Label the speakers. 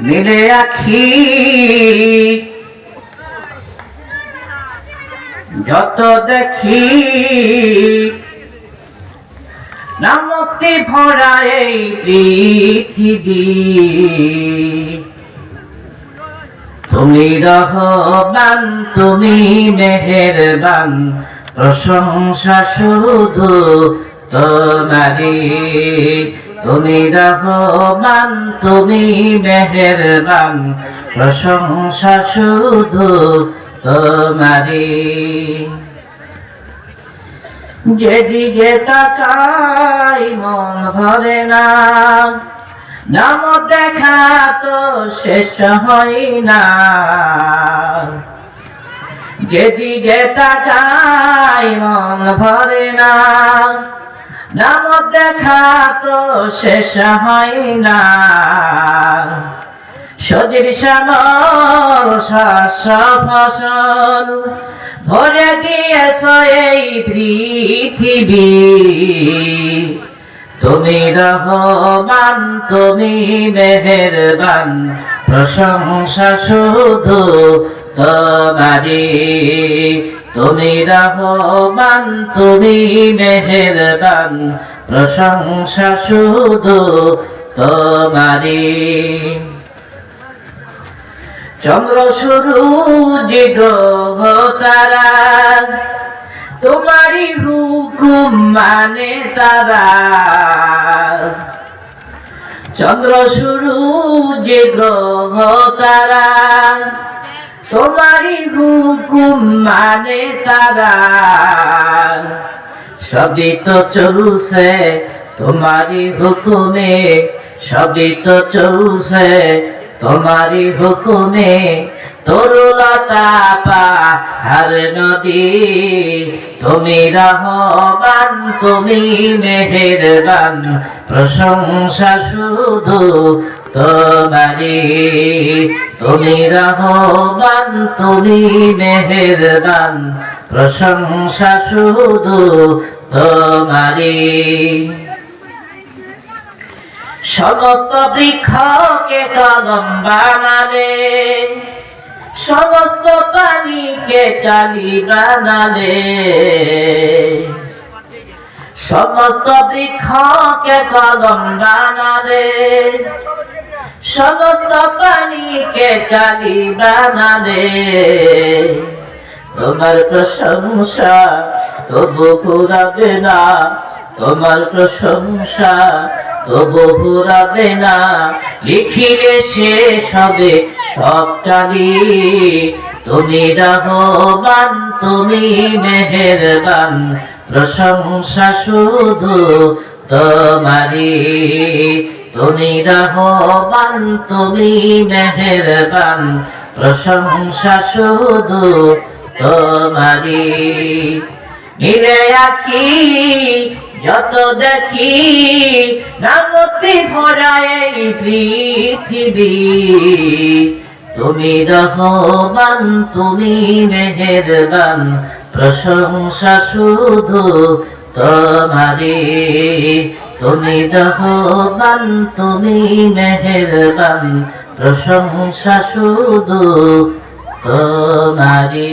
Speaker 1: মিলে আখি যত দেখি নামতি ভরা এই পৃথিবী তুমি রহমান তুমি মেহেরবান প্রশংসা শুধু তোমারি তুমি রহমান তুমি মেহেরবান প্রশংসা শুধু তোমারি যেদিকে তাকাই মন ভরে না নাম দেখা তো শেষ হয় না যেদিকে তাকাই মন ভরে না নাম দেখা তো শেষ হয় না সজীব শ্যামল শস্য ফসল ভরে দিয়েছ এই পৃথিবী তুমি রহমান তুমি মেহেরবান প্রশংসা শুধু তোমারি তুমি রহমান তুমি মেহেরবান প্রশংসা শুধু তোমারি চন্দ্র সূর্য গ্রহ তারা তোমারি হুকুম মানে তারা চন্দ্র সূর্য গ্রহ তারা তোমারি হুকুম মানে তারা সবই তো চলছে তোমারি হুকুমে সবই তো চলছে তোমারি হুকুমে তরুলতা পাহাড় নদী তুমি রহমান তুমি মেহেরবান প্রশংসা শুধু তোমারি তুমি রহমান তুমি মেহেরবান প্রশংসা শুধু তোমারি সমস্ত বৃক্ষকে কলম বানালে সমস্ত পানিকে কালি বানালে সমস্ত বৃক্ষকে কলম বানালে সমস্ত পানিকে কালি বানালে তোমার প্রশংসা তবু ফুরাবে না তোমার প্রশংসা তবু ফুরাবে না লিখিলে শেষ হবে সব কালি তুমি রহমান তুমি মেহেরবান প্রশংসা শুধু তোমারি তুমি রহমান তুমি মেহেরবান প্রশংসা শুধু তোমারি মিলে আখি যত দেখি নামতি ভরা এই পৃথিবী তুমি রহমান তুমি মেহেরবান প্রশংসা শুধু তোমারি তুমি রহমান তুমি মেহেরবান প্রশংসা শুধু তোমারি।